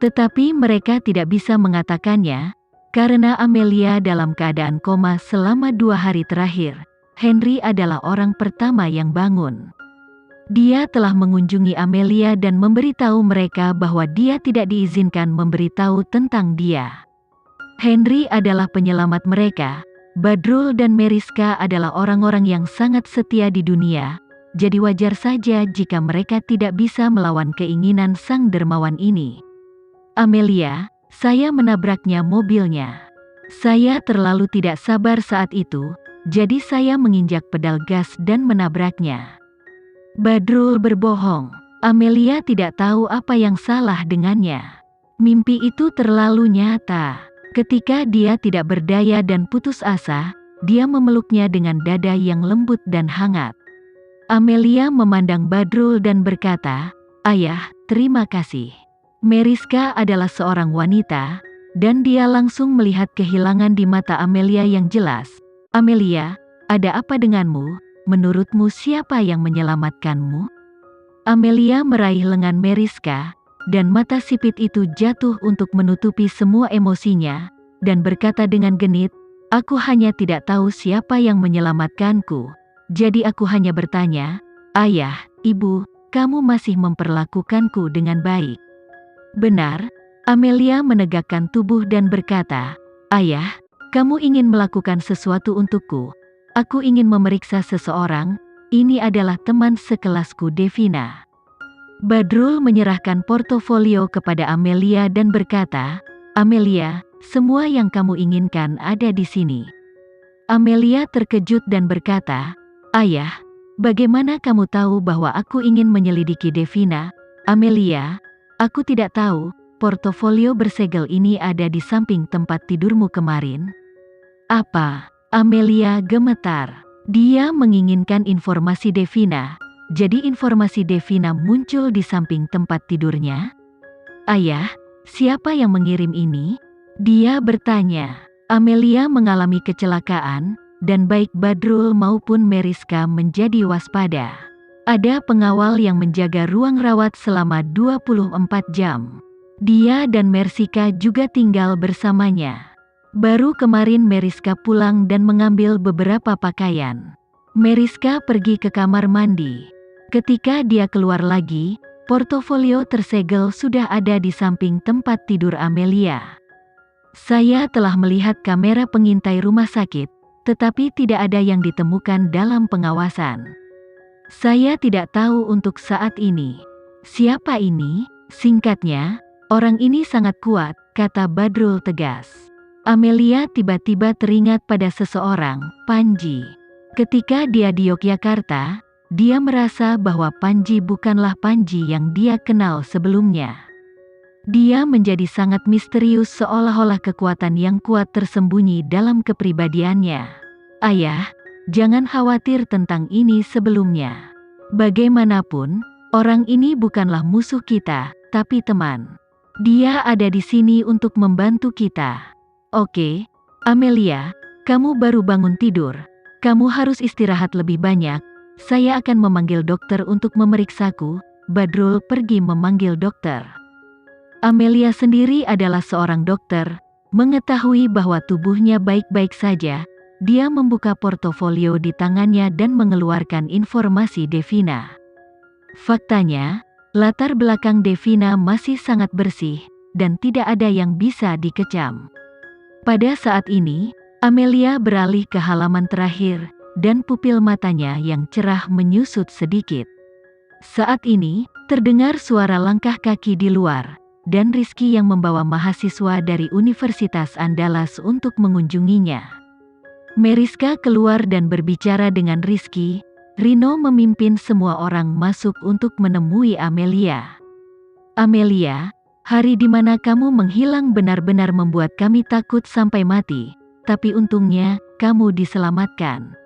Tetapi mereka tidak bisa mengatakannya, karena Amelia dalam keadaan koma selama 2 hari terakhir. Henry adalah orang pertama yang bangun. Dia telah mengunjungi Amelia dan memberitahu mereka bahwa dia tidak diizinkan memberitahu tentang dia. Henry adalah penyelamat mereka. Badrul dan Meriska adalah orang-orang yang sangat setia di dunia, jadi wajar saja jika mereka tidak bisa melawan keinginan sang dermawan ini. Amelia, saya menabraknya mobilnya. Saya terlalu tidak sabar saat itu, jadi saya menginjak pedal gas dan menabraknya. Badrul berbohong. Amelia tidak tahu apa yang salah dengannya. Mimpi itu terlalu nyata. Ketika dia tidak berdaya dan putus asa, dia memeluknya dengan dada yang lembut dan hangat. Amelia memandang Badrul dan berkata, "Ayah, terima kasih." Meriska adalah seorang wanita, dan dia langsung melihat kehilangan di mata Amelia yang jelas. "Amelia, ada apa denganmu? Menurutmu siapa yang menyelamatkanmu?" Amelia meraih lengan Meriska, dan mata sipit itu jatuh untuk menutupi semua emosinya, dan berkata dengan genit, "Aku hanya tidak tahu siapa yang menyelamatkanku. Jadi aku hanya bertanya, Ayah, Ibu, kamu masih memperlakukanku dengan baik." "Benar." Amelia menegakkan tubuh dan berkata, "Ayah, kamu ingin melakukan sesuatu untukku. Aku ingin memeriksa seseorang, ini adalah teman sekelasku Devina." Badrul menyerahkan portofolio kepada Amelia dan berkata, "Amelia, semua yang kamu inginkan ada di sini." Amelia terkejut dan berkata, "Ayah, bagaimana kamu tahu bahwa aku ingin menyelidiki Devina?" "Amelia, aku tidak tahu, portofolio bersegel ini ada di samping tempat tidurmu kemarin." "Apa?" Amelia gemetar. Dia menginginkan informasi Devina. Jadi informasi Devina muncul di samping tempat tidurnya? "Ayah, siapa yang mengirim ini?" dia bertanya. Amelia mengalami kecelakaan, dan baik Badrul maupun Meriska menjadi waspada. Ada pengawal yang menjaga ruang rawat selama 24 jam. Dia dan Meriska juga tinggal bersamanya. Baru kemarin Meriska pulang dan mengambil beberapa pakaian. Meriska pergi ke kamar mandi. Ketika dia keluar lagi, portofolio tersegel sudah ada di samping tempat tidur Amelia. "Saya telah melihat kamera pengintai rumah sakit, tetapi tidak ada yang ditemukan dalam pengawasan. Saya tidak tahu untuk saat ini. Siapa ini?" "Singkatnya, orang ini sangat kuat," kata Badrul tegas. Amelia tiba-tiba teringat pada seseorang, Panji. Ketika dia di Yogyakarta, dia merasa bahwa Panji bukanlah Panji yang dia kenal sebelumnya. Dia menjadi sangat misterius seolah-olah kekuatan yang kuat tersembunyi dalam kepribadiannya. "Ayah, jangan khawatir tentang ini sebelumnya. Bagaimanapun, orang ini bukanlah musuh kita, tapi teman. Dia ada di sini untuk membantu kita." "Oke, Amelia, kamu baru bangun tidur. Kamu harus istirahat lebih banyak. Saya akan memanggil dokter untuk memeriksaku." Badrul pergi memanggil dokter. Amelia sendiri adalah seorang dokter. Mengetahui bahwa tubuhnya baik-baik saja, dia membuka portofolio di tangannya dan mengeluarkan informasi Devina. Faktanya, latar belakang Devina masih sangat bersih, dan tidak ada yang bisa dikecam. Pada saat ini, Amelia beralih ke halaman terakhir, dan pupil matanya yang cerah menyusut sedikit. Saat ini, terdengar suara langkah kaki di luar, dan Rizky yang membawa mahasiswa dari Universitas Andalas untuk mengunjunginya. Meriska keluar dan berbicara dengan Rizky. Rino memimpin semua orang masuk untuk menemui Amelia. "Amelia, hari di mana kamu menghilang benar-benar membuat kami takut sampai mati, tapi untungnya, kamu diselamatkan.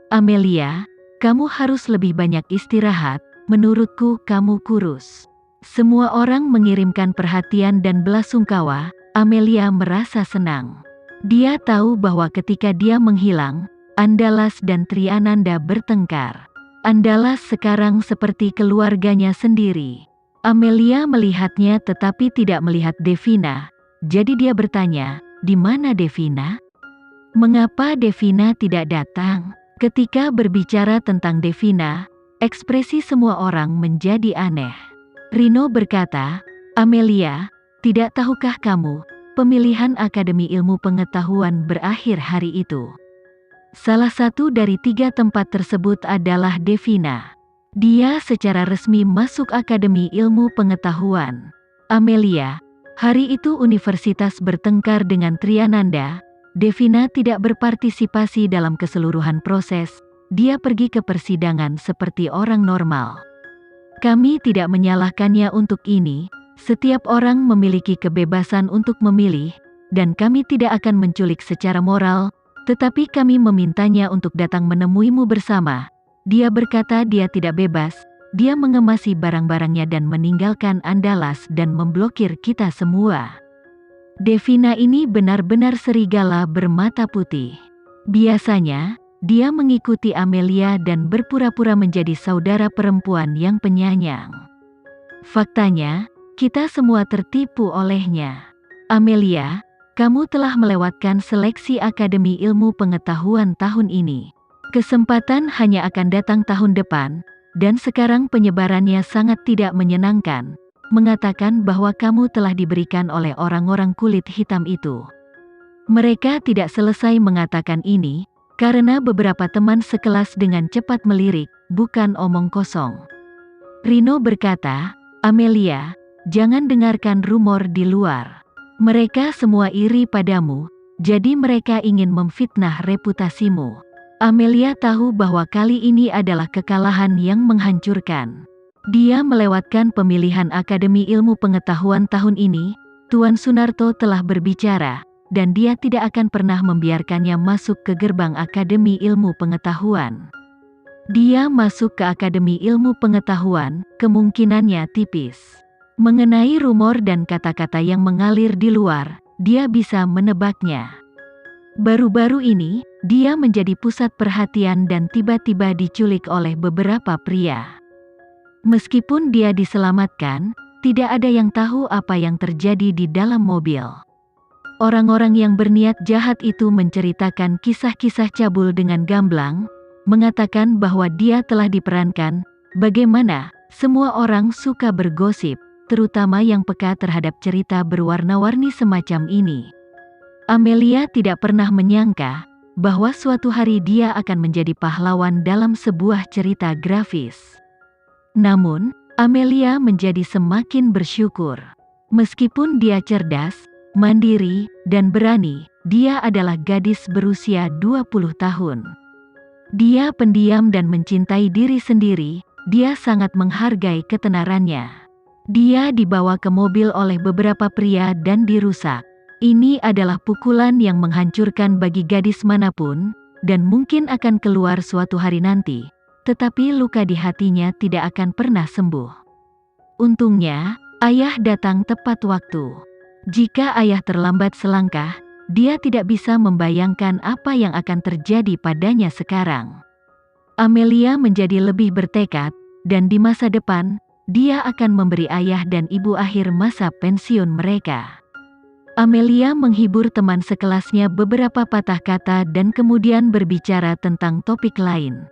Amelia, kamu harus lebih banyak istirahat, menurutku kamu kurus." Semua orang mengirimkan perhatian dan belasungkawa. Amelia merasa senang. Dia tahu bahwa ketika dia menghilang, Andalas dan Triananda bertengkar. Andalas sekarang seperti keluarganya sendiri. Amelia melihatnya tetapi tidak melihat Devina. Jadi dia bertanya, "Di mana Devina? Mengapa Devina tidak datang?" Ketika berbicara tentang Devina, ekspresi semua orang menjadi aneh. Rino berkata, "Amelia, tidak tahukah kamu, pemilihan Akademi Ilmu Pengetahuan berakhir hari itu. Salah satu dari 3 tempat tersebut adalah Devina. Dia secara resmi masuk Akademi Ilmu Pengetahuan. Amelia, hari itu universitas bertengkar dengan Triananda. Devina tidak berpartisipasi dalam keseluruhan proses. Dia pergi ke persidangan seperti orang normal. Kami tidak menyalahkannya untuk ini. Setiap orang memiliki kebebasan untuk memilih, dan kami tidak akan menculik secara moral, tetapi kami memintanya untuk datang menemuimu bersama." Dia berkata dia tidak bebas. Dia mengemasi barang-barangnya dan meninggalkan Andalas dan memblokir kita semua. Devina ini benar-benar serigala bermata putih. Biasanya, dia mengikuti Amelia dan berpura-pura menjadi saudara perempuan yang penyayang. Faktanya, kita semua tertipu olehnya. Amelia, kamu telah melewatkan seleksi Akademi Ilmu Pengetahuan tahun ini. Kesempatan hanya akan datang tahun depan, dan sekarang penyebarannya sangat tidak menyenangkan, mengatakan bahwa kamu telah diberikan oleh orang-orang kulit hitam itu. Mereka tidak selesai mengatakan ini, karena beberapa teman sekelas dengan cepat melirik, bukan omong kosong. Rino berkata, "Amelia, jangan dengarkan rumor di luar. Mereka semua iri padamu, jadi mereka ingin memfitnah reputasimu." Amelia tahu bahwa kali ini adalah kekalahan yang menghancurkan. Dia melewatkan pemilihan Akademi Ilmu Pengetahuan tahun ini. Tuan Sunarto telah berbicara, dan dia tidak akan pernah membiarkannya masuk ke gerbang Akademi Ilmu Pengetahuan. Dia masuk ke Akademi Ilmu Pengetahuan, kemungkinannya tipis. Mengenai rumor dan kata-kata yang mengalir di luar, dia bisa menebaknya. Baru-baru ini, dia menjadi pusat perhatian dan tiba-tiba diculik oleh beberapa pria. Meskipun dia diselamatkan, tidak ada yang tahu apa yang terjadi di dalam mobil. Orang-orang yang berniat jahat itu menceritakan kisah-kisah cabul dengan gamblang, mengatakan bahwa dia telah diperankan. Bagaimana, semua orang suka bergosip, terutama yang peka terhadap cerita berwarna-warni semacam ini. Amelia tidak pernah menyangka bahwa suatu hari dia akan menjadi pahlawan dalam sebuah cerita grafis. Namun, Amelia menjadi semakin bersyukur. Meskipun dia cerdas, mandiri, dan berani, dia adalah gadis berusia 20 tahun. Dia pendiam dan mencintai diri sendiri. Dia sangat menghargai ketenarannya. Dia dibawa ke mobil oleh beberapa pria dan dirusak. Ini adalah pukulan yang menghancurkan bagi gadis manapun, dan mungkin akan keluar suatu hari nanti, tetapi luka di hatinya tidak akan pernah sembuh. Untungnya, ayah datang tepat waktu. Jika ayah terlambat selangkah, dia tidak bisa membayangkan apa yang akan terjadi padanya sekarang. Amelia menjadi lebih bertekad, dan di masa depan, dia akan memberi ayah dan ibu akhir masa pensiun mereka. Amelia menghibur teman sekelasnya beberapa patah kata dan kemudian berbicara tentang topik lain.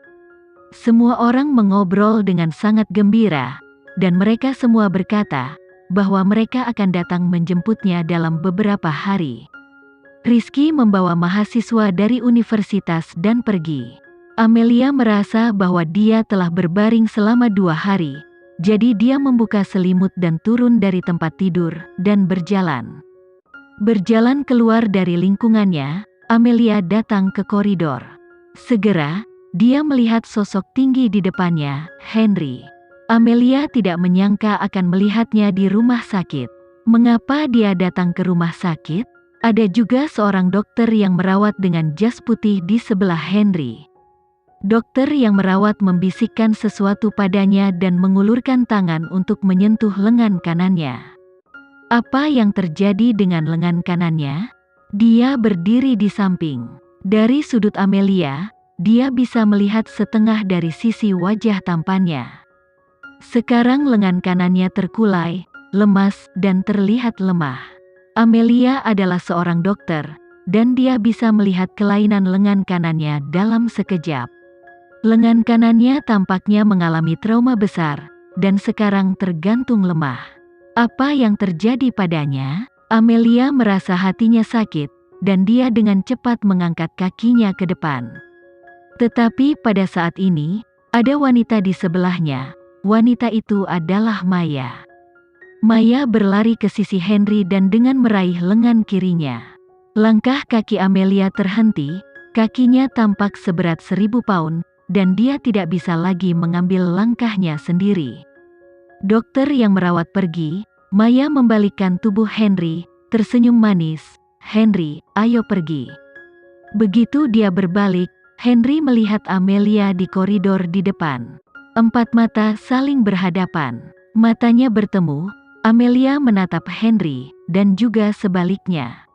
Semua orang mengobrol dengan sangat gembira, dan mereka semua berkata bahwa mereka akan datang menjemputnya dalam beberapa hari. Rizky membawa mahasiswa dari universitas dan pergi. Amelia merasa bahwa dia telah berbaring selama 2 hari, jadi dia membuka selimut dan turun dari tempat tidur dan berjalan. Berjalan keluar dari lingkungannya, Amelia datang ke koridor. Segera, dia melihat sosok tinggi di depannya, Henry. Amelia tidak menyangka akan melihatnya di rumah sakit. Mengapa dia datang ke rumah sakit? Ada juga seorang dokter yang merawat dengan jas putih di sebelah Henry. Dokter yang merawat membisikkan sesuatu padanya dan mengulurkan tangan untuk menyentuh lengan kanannya. Apa yang terjadi dengan lengan kanannya? Dia berdiri di samping. Dari sudut Amelia, dia bisa melihat setengah dari sisi wajah tampannya. Sekarang lengan kanannya terkulai, lemas, dan terlihat lemah. Amelia adalah seorang dokter, dan dia bisa melihat kelainan lengan kanannya dalam sekejap. Lengan kanannya tampaknya mengalami trauma besar, dan sekarang tergantung lemah. Apa yang terjadi padanya? Amelia merasa hatinya sakit, dan dia dengan cepat mengangkat kakinya ke depan. Tetapi pada saat ini, ada wanita di sebelahnya. Wanita itu adalah Maya. Maya berlari ke sisi Henry dan dengan meraih lengan kirinya. Langkah kaki Amelia terhenti, kakinya tampak seberat 1000 pound, dan dia tidak bisa lagi mengambil langkahnya sendiri. Dokter yang merawat pergi, Maya membalikkan tubuh Henry, tersenyum manis. "Henry, ayo pergi." Begitu dia berbalik, Henry melihat Amelia di koridor di depan. 4 mata saling berhadapan. Matanya bertemu, Amelia menatap Henry, dan juga sebaliknya.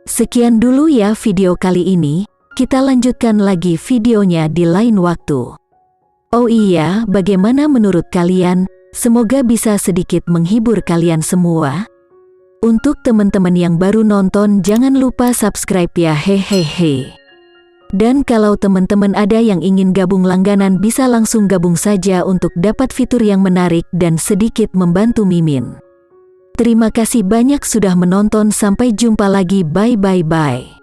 Sekian dulu ya video kali ini, kita lanjutkan lagi videonya di lain waktu. Oh iya, bagaimana menurut kalian? Semoga bisa sedikit menghibur kalian semua. Untuk teman-teman yang baru nonton, jangan lupa subscribe ya, hehehe. Dan kalau teman-teman ada yang ingin gabung langganan, bisa langsung gabung saja untuk dapat fitur yang menarik dan sedikit membantu Mimin. Terima kasih banyak sudah menonton, sampai jumpa lagi, bye.